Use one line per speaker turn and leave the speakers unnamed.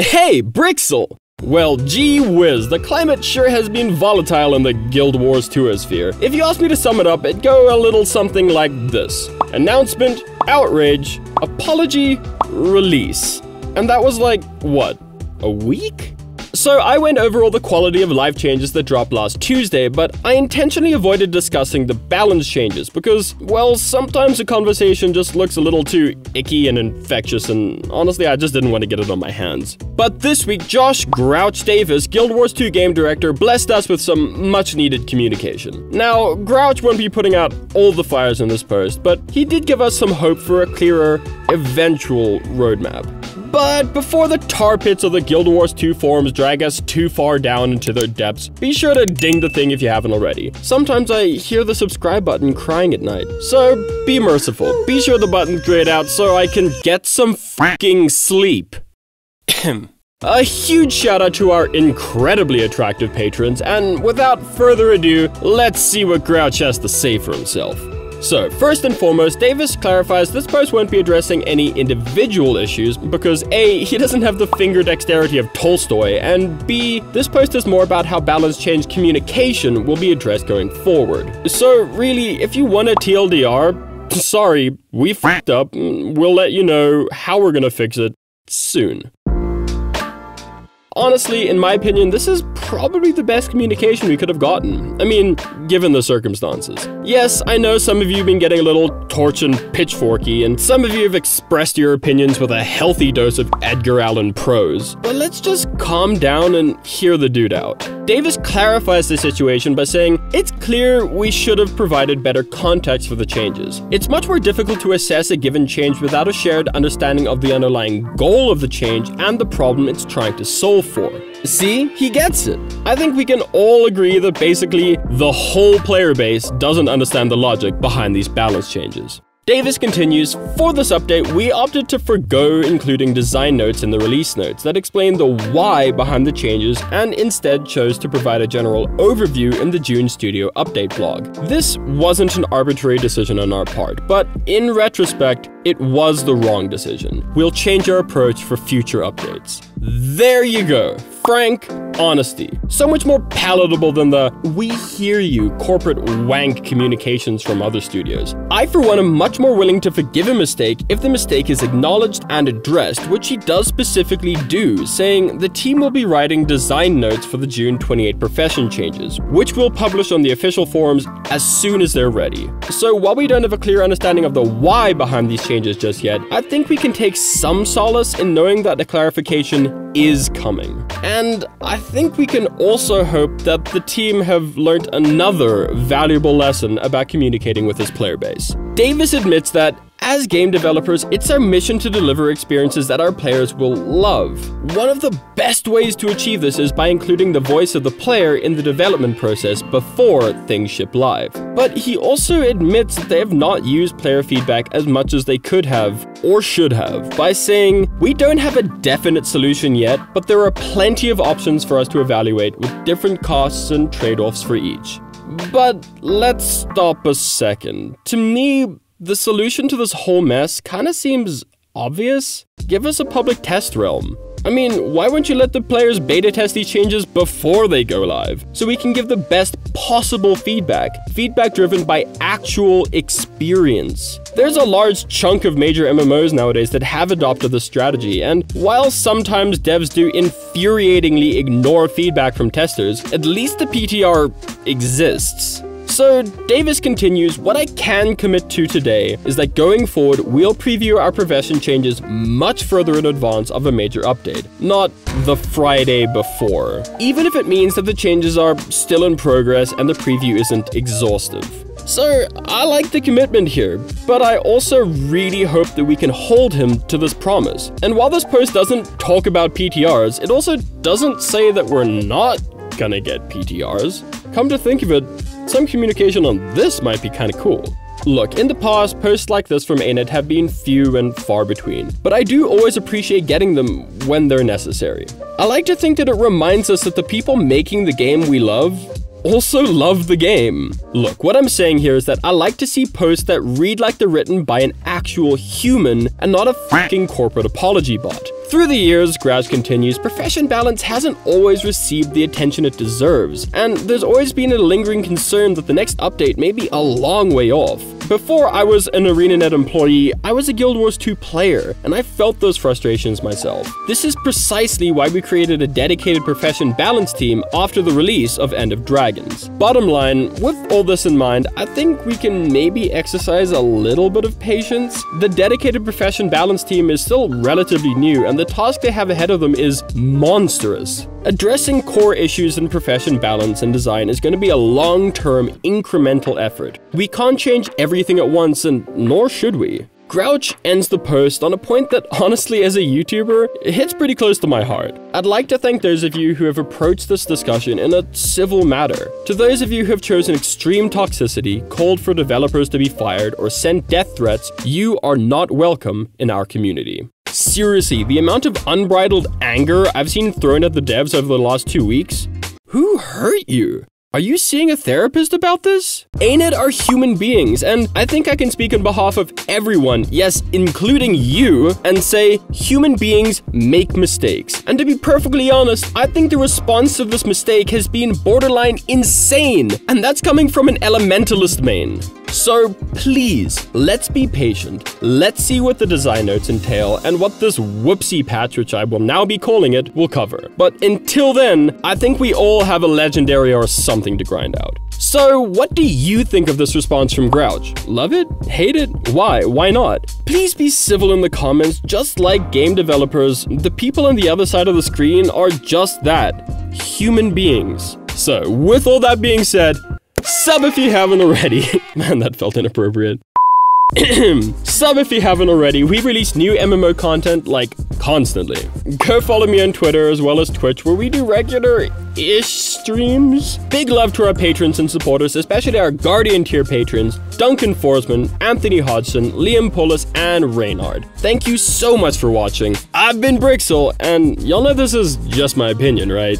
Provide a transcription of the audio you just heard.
Hey, Brixel! Well, gee whiz, the climate sure has been volatile in the Guild Wars Tourosphere. If you ask me to sum it up, it'd go a little something like this. Announcement, outrage, apology, release. And that was like, what, a week? So I went over all the quality of life changes that dropped last Tuesday, but I intentionally avoided discussing the balance changes because, well, sometimes the conversation just looks a little too icky and infectious, and honestly, I just didn't want to get it on my hands. But this week, Josh Grouch Davis, Guild Wars 2 game director, blessed us with some much-needed communication. Now, Grouch won't be putting out all the fires in this post, but he did give us some hope for a clearer, eventual roadmap. But before the tar pits of the Guild Wars 2 forums drag us too far down into their depths, be sure to ding the thing if you haven't already. Sometimes I hear the subscribe button crying at night, so be merciful. Be sure the button's grayed out so I can get some fucking sleep. A huge shout out to our incredibly attractive patrons, and without further ado, let's see what Grouch has to say for himself. So, first and foremost, Davis clarifies this post won't be addressing any individual issues because A, he doesn't have the finger dexterity of Tolstoy, and B, this post is more about how balance change communication will be addressed going forward. So really, if you want a TLDR, sorry, we fucked up. We'll let you know how we're gonna fix it soon. Honestly, in my opinion, this is probably the best communication we could have gotten. I mean, given the circumstances. Yes, I know some of you have been getting a little torch and pitchforky, and some of you have expressed your opinions with a healthy dose of Edgar Allan prose. But let's just calm down and hear the dude out. Davis clarifies the situation by saying, it's clear we should have provided better context for the changes. It's much more difficult to assess a given change without a shared understanding of the underlying goal of the change and the problem it's trying to solve for. See, he gets it. I think we can all agree that basically the whole player base doesn't understand the logic behind these balance changes. Davis continues, for this update, we opted to forgo including design notes in the release notes that explain the why behind the changes and instead chose to provide a general overview in the June Studio update blog. This wasn't an arbitrary decision on our part, but in retrospect, it was the wrong decision. We'll change our approach for future updates. There you go. Frank honesty. So much more palatable than the "we hear you" corporate wank communications from other studios. I, for one, am much more willing to forgive a mistake if the mistake is acknowledged and addressed, which he does specifically do, saying the team will be writing design notes for the June 28 profession changes, which we'll publish on the official forums as soon as they're ready. So while we don't have a clear understanding of the why behind these changes just yet, I think we can take some solace in knowing that the clarification is coming. And I think we can also hope that the team have learned another valuable lesson about communicating with his player base. Davis admits that, as game developers, it's our mission to deliver experiences that our players will love. One of the best ways to achieve this is by including the voice of the player in the development process before things ship live. But he also admits that they have not used player feedback as much as they could have, or should have, by saying, we don't have a definite solution yet, but there are plenty of options for us to evaluate with different costs and trade-offs for each. But let's stop a second. To me, the solution to this whole mess kinda seems obvious. Give us a public test realm. I mean, why won't you let the players beta test these changes before they go live, so we can give the best possible feedback driven by actual experience. There's a large chunk of major MMOs nowadays that have adopted this strategy, and while sometimes devs do infuriatingly ignore feedback from testers, at least the PTR exists. So Davis continues, what I can commit to today is that going forward, we'll preview our profession changes much further in advance of a major update, not the Friday before, even if it means that the changes are still in progress and the preview isn't exhaustive. So I like the commitment here, but I also really hope that we can hold him to this promise. And while this post doesn't talk about PTRs, it also doesn't say that we're not gonna get PTRs. Come to think of it, some communication on this might be kinda cool. Look, in the past, posts like this from ANET have been few and far between, but I do always appreciate getting them when they're necessary. I like to think that it reminds us that the people making the game we love also love the game. Look, what I'm saying here is that I like to see posts that read like they're written by an actual human and not a fucking corporate apology bot. Through the years, Grouch continues, Profession Balance hasn't always received the attention it deserves, and there's always been a lingering concern that the next update may be a long way off. Before I was an ArenaNet employee, I was a Guild Wars 2 player, and I felt those frustrations myself. This is precisely why we created a dedicated Profession Balance team after the release of End of Dragons. Bottom line, with all this in mind, I think we can maybe exercise a little bit of patience. The dedicated Profession Balance team is still relatively new, and the task they have ahead of them is monstrous. Addressing core issues in Profession Balance and design is going to be a long-term, incremental effort. We can't change everything at once, and nor should we. Grouch ends the post on a point that honestly, as a YouTuber, it hits pretty close to my heart. I'd like to thank those of you who have approached this discussion in a civil manner. To those of you who have chosen extreme toxicity, called for developers to be fired, or sent death threats, you are not welcome in our community. Seriously, the amount of unbridled anger I've seen thrown at the devs over the last 2 weeks? Who hurt you? Are you seeing a therapist about this? ArenaNet are human beings, and I think I can speak on behalf of everyone, yes, including you, and say human beings make mistakes. And to be perfectly honest, I think the response to this mistake has been borderline insane, and that's coming from an elementalist main. So please, let's be patient. Let's see what the design notes entail and what this whoopsie patch, which I will now be calling it, will cover. But until then, I think we all have a legendary or something to grind out. So what do you think of this response from Grouch? Love it? Hate it? Why? Why not? Please be civil in the comments. Just like game developers, the people on the other side of the screen are just that, human beings. So with all that being said, sub if you haven't already. Man, that felt inappropriate. Sub if you haven't already. We release new MMO content, like, constantly. Go follow me on Twitter as well as Twitch, where we do regular-ish streams. Big love to our patrons and supporters, especially our Guardian tier patrons, Duncan Forsman, Anthony Hodgson, Liam Pullis, and Reynard. Thank you so much for watching. I've been Brixel, and y'all know this is just my opinion, right?